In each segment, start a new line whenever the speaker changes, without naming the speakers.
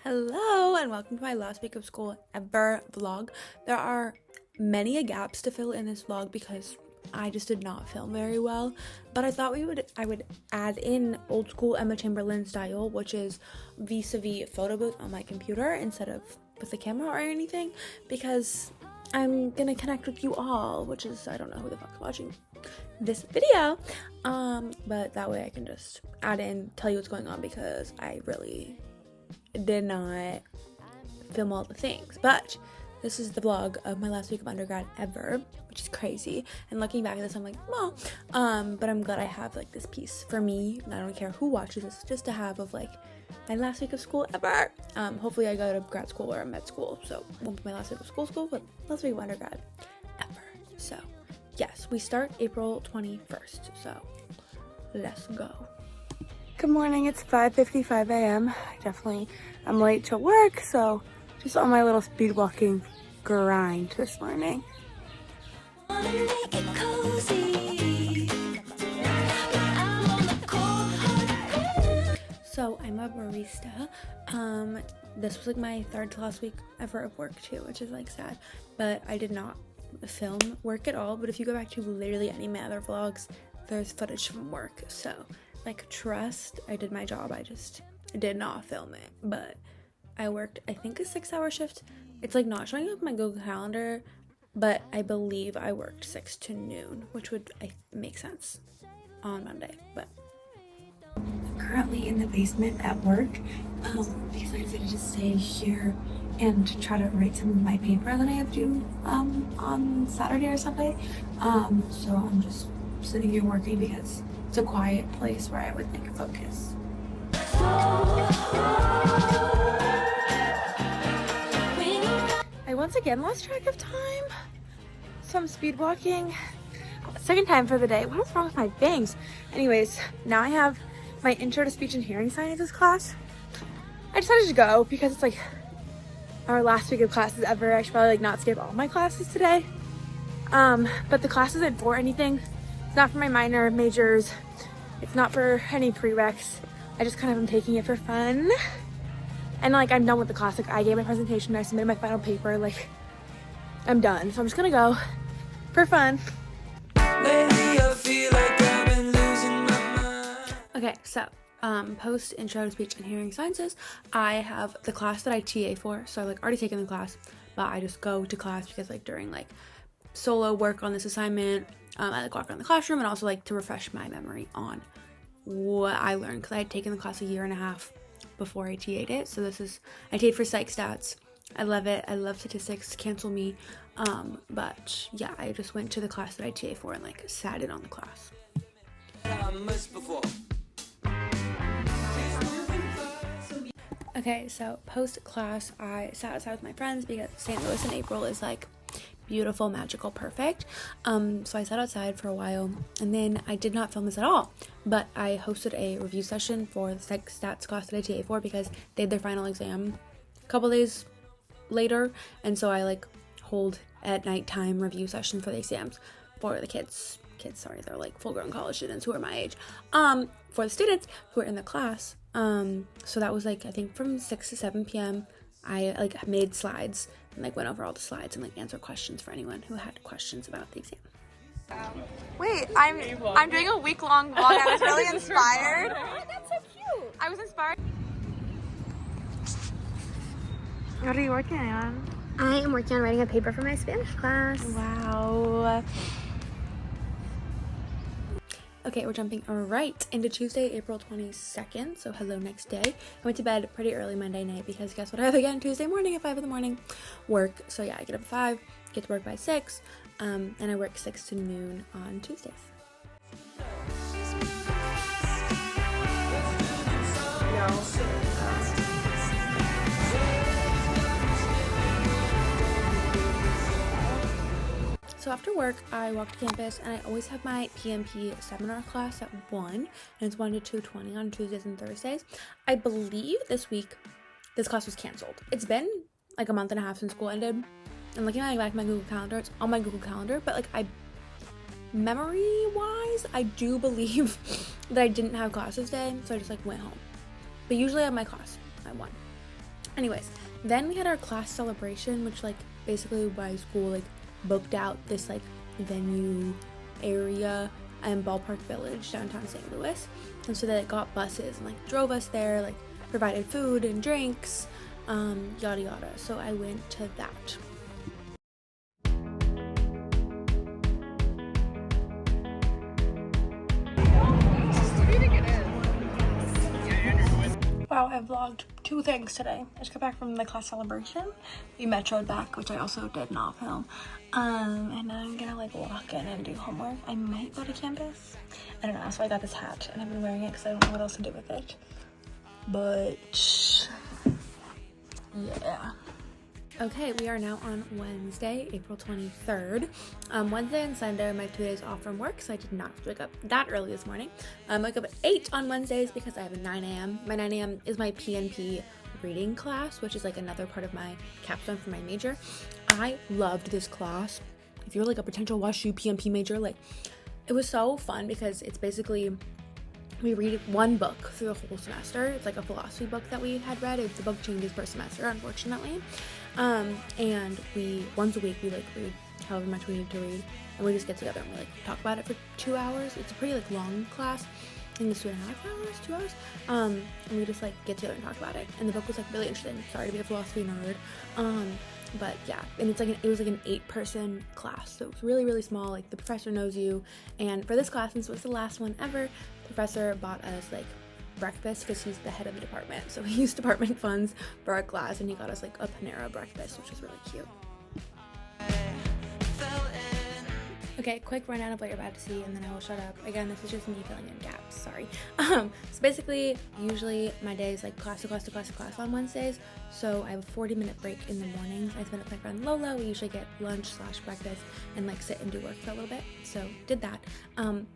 Hello and welcome to my last week of school ever vlog. There are many gaps to fill in this vlog because I just did not film very well, but I thought I would add in old school Emma Chamberlain style, which is vis-a-vis photo booth on my computer instead of with the camera or anything, because I'm gonna connect with you all, which is, I don't know who the fuck's watching this video, but that way I can just add in, tell you what's going on, because I really did not film all the things. But this is the vlog of my last week of undergrad ever, which is crazy, and looking back at this I'm like, well, but I'm glad I have like this piece for me, and I don't care who watches this, just to have of like my last week of school ever. Hopefully I go to grad school or med school, so it won't be my last week of school, but last week of undergrad ever. So yes, we start April 21st, so let's go. Good morning, it's 5:55 a.m. I'm late to work, so just on my little speed walking grind this morning. So I'm a barista. This was like my third to last week ever of work too, which is like sad, but I did not film work at all. But if you go back to literally any of my other vlogs, there's footage from work, so like trust, I did my job. I just did not film it, but I worked, I think, a 6-hour shift. It's like not showing up in my Google Calendar, but I believe I worked 6 to noon, which would make sense on Monday. But I'm currently in the basement at work because I decided to stay here and try to write some of my paper that I have due on Saturday or Sunday. So I'm just sitting here working because it's a quiet place where I would like focus. I once again lost track of time, so I'm speed walking. Second time for the day. What is wrong with my bangs? Anyways, now I have my intro to speech and hearing sciences class. I decided to go because it's like our last week of classes ever. I should probably like not skip all my classes today. But the class isn't for anything. It's not for my minor majors. It's not for any prereqs. I just kind of am taking it for fun. And like I'm done with the class. Like I gave my presentation, I submitted my final paper, like I'm done. So I'm just gonna go for fun. Lately I feel like I've been losing my mind. Okay, so post intro to speech and hearing sciences, I have the class that I TA for. So I've like already taken the class, but I just go to class because like during like solo work on this assignment, I like walk around the classroom and also like to refresh my memory on what I learned, because I had taken the class a year and a half before I TA'd it. So I TA'd for psych stats. I love it. I love statistics. Cancel me. But yeah, I just went to the class that I TA for and like sat in on the class. Okay, so post class I sat outside with my friends because St. Louis in April is like beautiful, magical, perfect. So I sat outside for a while, and then I did not film this at all, but I hosted a review session for the psych stats class that I TA for because they had their final exam a couple days later, and so I like hold at nighttime review session for the exams for the kids, sorry, they're like full-grown college students who are my age, for the students who are in the class. So that was like, I think from 6 to 7 p.m. I like made slides and like went over all the slides and like answered questions for anyone who had questions about the exam.
Wait, I'm doing a week-long vlog. I was really inspired. Oh, that's so cute. I was inspired. What are you working on?
I am working on writing a paper for my Spanish class.
Wow.
Okay, we're jumping right into Tuesday, April 22nd, so hello next day. I went to bed pretty early Monday night because guess what I have again Tuesday morning at 5 in the morning? Work. So yeah, I get up at 5, get to work by 6, and I work 6 to noon on Tuesdays. So after work, I walk to campus, and I always have my PMP seminar class at 1, and it's 1 to 2:20 on Tuesdays and Thursdays. I believe this week, this class was canceled. It's been like a month and a half since school ended, and looking at my Google Calendar, it's on my Google Calendar, but like memory-wise, I do believe that I didn't have classes today, so I just like went home. But usually I have my class at 1. Anyways, then we had our class celebration, which like basically my school like booked out this like venue area in Ballpark Village, downtown St. Louis. And so they like, got buses and like drove us there, like provided food and drinks, yada yada. So I went to that. Wow, I vlogged 2 things today. I just got back from the class celebration. We metroed back, which I also did not film. And now I'm gonna like walk in and do homework. I might go to campus. I don't know, so I got this hat and I've been wearing it because I don't know what else to do with it. But yeah. Okay, we are now on Wednesday, April 23rd. Wednesday and Sunday are my 2 days off from work, so I did not have to wake up that early this morning. I wake up at 8 on Wednesdays because I have a 9 a.m. My 9 a.m. is my PNP reading class, which is like another part of my capstone for my major. I loved this class. If you're like a potential Washu PNP major, like it was so fun because it's basically we read one book through the whole semester. It's like a philosophy book that we had read. The book changes per semester, unfortunately. And we, once a week, we like read however much we need to read. And we just get together and we like talk about it for 2 hours. It's a pretty like long class. I think it's 2.5 hours, 2 hours. And we just like get together and talk about it. And the book was like really interesting. Sorry to be a philosophy nerd. But yeah, and it's like it was like an 8-person class, so it was really, really small. Like the professor knows you, and for this class, since it was the last one ever, the professor bought us like breakfast because he's the head of the department, so he used department funds for our class, and he got us like a Panera breakfast, which was really cute. Okay, quick rundown of what you're about to see, and then I will shut up. Again, this is just me filling in gaps, sorry. So basically, usually my day is like class to class to class to class on Wednesdays, so I have a 40-minute break in the mornings. I spend it with my friend Lola. We usually get lunch/breakfast and like sit and do work for a little bit, so did that.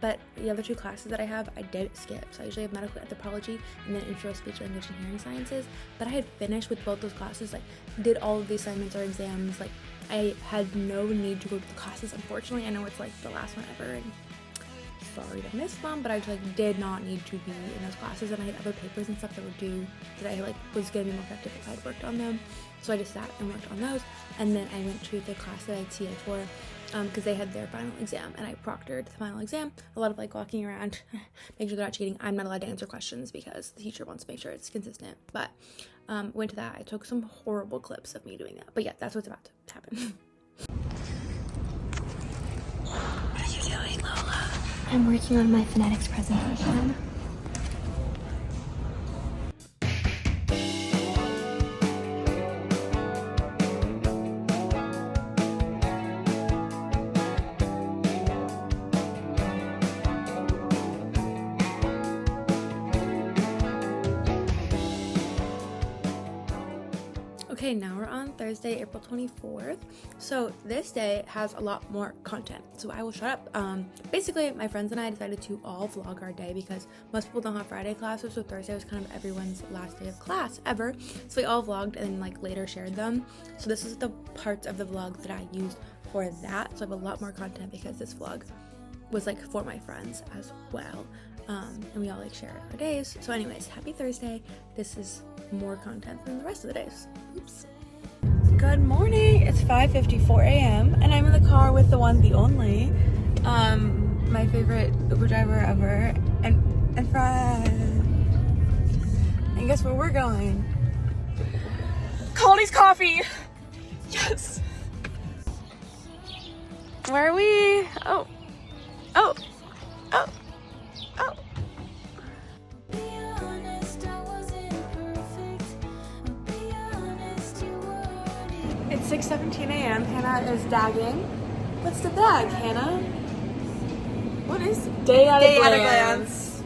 But the other 2 classes that I have, I did skip. So I usually have medical anthropology and then intro speech language and hearing sciences, but I had finished with both those classes, like did all of the assignments or exams, like I had no need to go to the classes, unfortunately. I know it's like the last one ever, and sorry to miss them, but I just like did not need to be in those classes, and I had other papers and stuff that were due that I like was gonna be more effective if I had worked on them. So I just sat and worked on those, and then I went to the class that I TA for because they had their final exam, and I proctored the final exam. A lot of like walking around, make sure they're not cheating. I'm not allowed to answer questions because the teacher wants to make sure it's consistent, but went to that. I took some horrible clips of me doing that, but yeah, that's what's about to happen. What are you doing, Lola?
I'm working on my phonetics presentation.
Okay, now we're on Thursday, April 24th. So this day has a lot more content, so I will shut up. Basically, my friends and I decided to all vlog our day because most people don't have Friday classes, so Thursday was kind of everyone's last day of class ever. So we all vlogged and then like later shared them. So this is the parts of the vlog that I used for that. So I have a lot more content because this vlog was like for my friends as well. And we all like shared our days. So anyways, happy Thursday. This is more content than the rest of the days. Oops. Good morning. It's 5:54 a.m. and I'm in the car with the one, the only, my favorite Uber driver ever, and friend. And guess where we're going? Caldy's Coffee. Yes. Where are we? Oh. Oh. Oh. Oh. It's 6:17 a.m. Hannah is dagging. What's the dag, Hannah? What is day at a glance?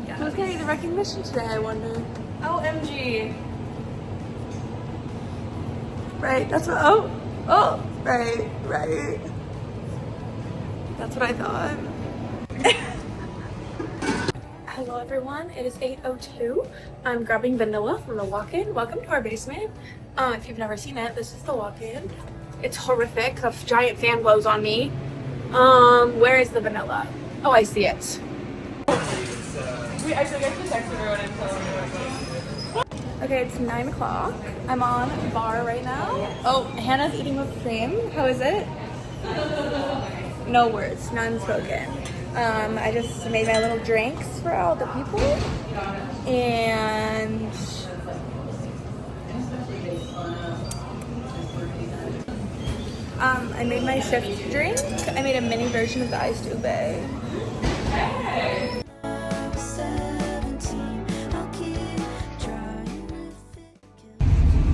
Yes. Who's getting the recognition today, I wonder? OMG. Right, that's what, right. That's what I thought. Hello everyone, it is 8:02. I'm grabbing vanilla from the walk-in. Welcome to our basement. If you've never seen it, this is the walk-in. It's horrific. A giant fan blows on me. Where is the vanilla? Oh, I see it. Okay, it's 9 o'clock. I'm on bar right now. Oh, Hannah's eating whipped cream. How is it? No words, none spoken. I just made my little drinks for all the people. And I made my shift drink. I made a mini version of the iced ube.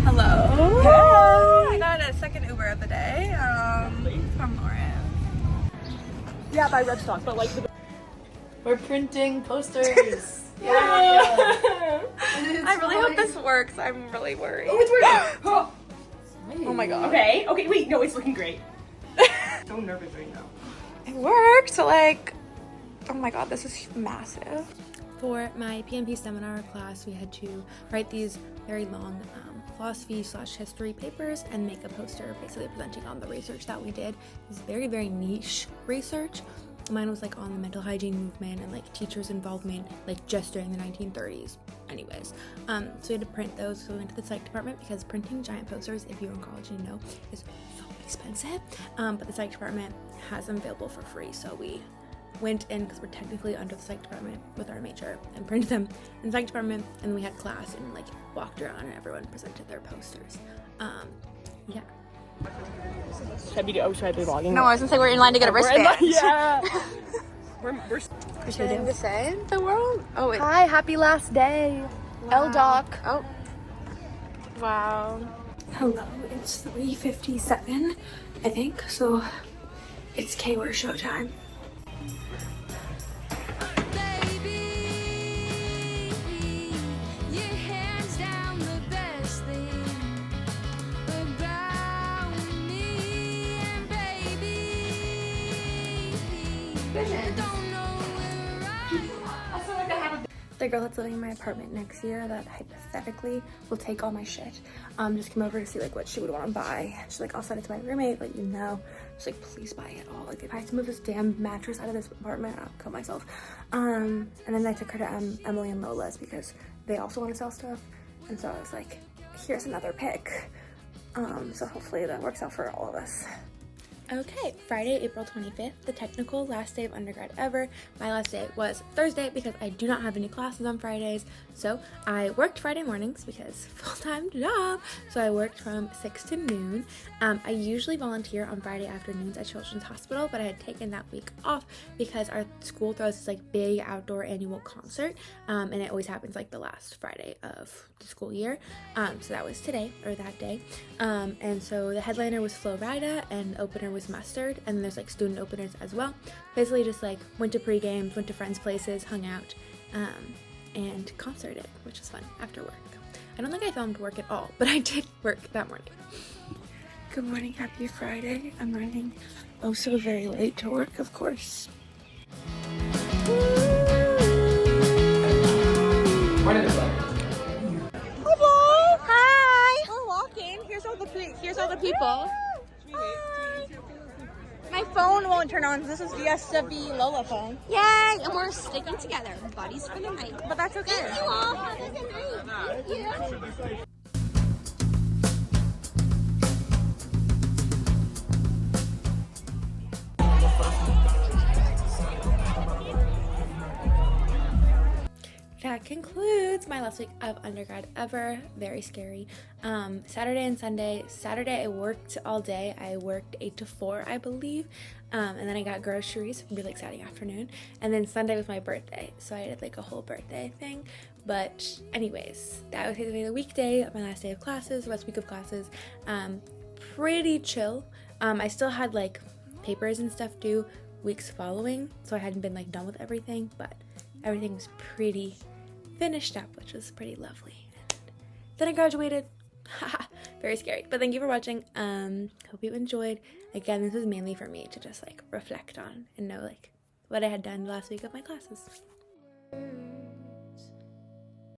Hello. Hey. I got a second Uber of the day from Lauren.
Yeah, by Red Stock, but like we're printing posters. Yeah.
I really hope this works. I'm really worried.
Oh, it's working.
Oh my god.
Okay, wait, no, it's looking great. So nervous right now.
It worked. Like, oh my god, this is massive.
For my PMP seminar class, we had to write these very long philosophy/history papers and make a poster basically presenting on the research that we did. It's very, very niche research. Mine was like on the mental hygiene movement and like teachers' involvement like just during the 1930s. Anyways, so we had to print those. So we went to the psych department because printing giant posters, if you're in college and you know, is so expensive. But the psych department has them available for free. So we went in because we're technically under the psych department with our major and printed them in the psych department, and we had class and like walked around and everyone presented their posters. Yeah.
Should I be vlogging?
No, I was gonna say we're in line to get a wristband.
Yeah. we're
Anything to say in the world? Oh, wait.
Hi, happy last day.
Wow.
L-Doc.
Oh. Wow.
Hello, it's 3:57, I think. So it's K-Word showtime. The girl that's living in my apartment next year that hypothetically will take all my shit just came over to see like what she would want to buy. She's like, I'll send it to my roommate, let you know. She's like, please buy it all. Like if I have to move this damn mattress out of this apartment, I'll kill myself. And then I took her to Emily and Lola's because they also want to sell stuff. And so I was like, here's another pick. So hopefully that works out for all of us.
Okay, Friday, April 25th, the technical last day of undergrad ever. My last day was Thursday because I do not have any classes on Fridays. So I worked Friday mornings because full-time job. So I worked from 6 to noon. I usually volunteer on Friday afternoons at Children's Hospital, but I had taken that week off because our school throws this like big outdoor annual concert. And it always happens like the last Friday of the school year. So that was today, or that day. And so the headliner was Flo Rida and opener was Mustard, and then there's like student openers as well. Basically just like went to pre-games, went to friends' places, hung out, and concerted, which was fun after work. I don't think I filmed work at all, but I did work that morning.
Good morning, happy Friday. I'm running oh so very late to work, of course.
Hello. Hi. We're walking. Here's all the people. My phone won't turn on. This is VSW Lola phone. Yay! And we're sticking together. Buddies for the night. But that's okay. Thank you all. Have a good night. Thank you.
That concludes my last week of undergrad ever. Very scary. Saturday and Sunday. Saturday I worked all day. I worked 8 to 4, I believe. And then I got groceries, really exciting afternoon. And then Sunday was my birthday, so I did like a whole birthday thing. But anyways, that was basically the weekday of my last day of classes, last week of classes. Pretty chill. I still had like papers and stuff due weeks following, so I hadn't been like done with everything, but everything was pretty finished up, which was pretty lovely. And then I graduated. Very scary, but thank you for watching. Hope you enjoyed. Again, this was mainly for me to just like reflect on and know like what I had done the last week of my classes.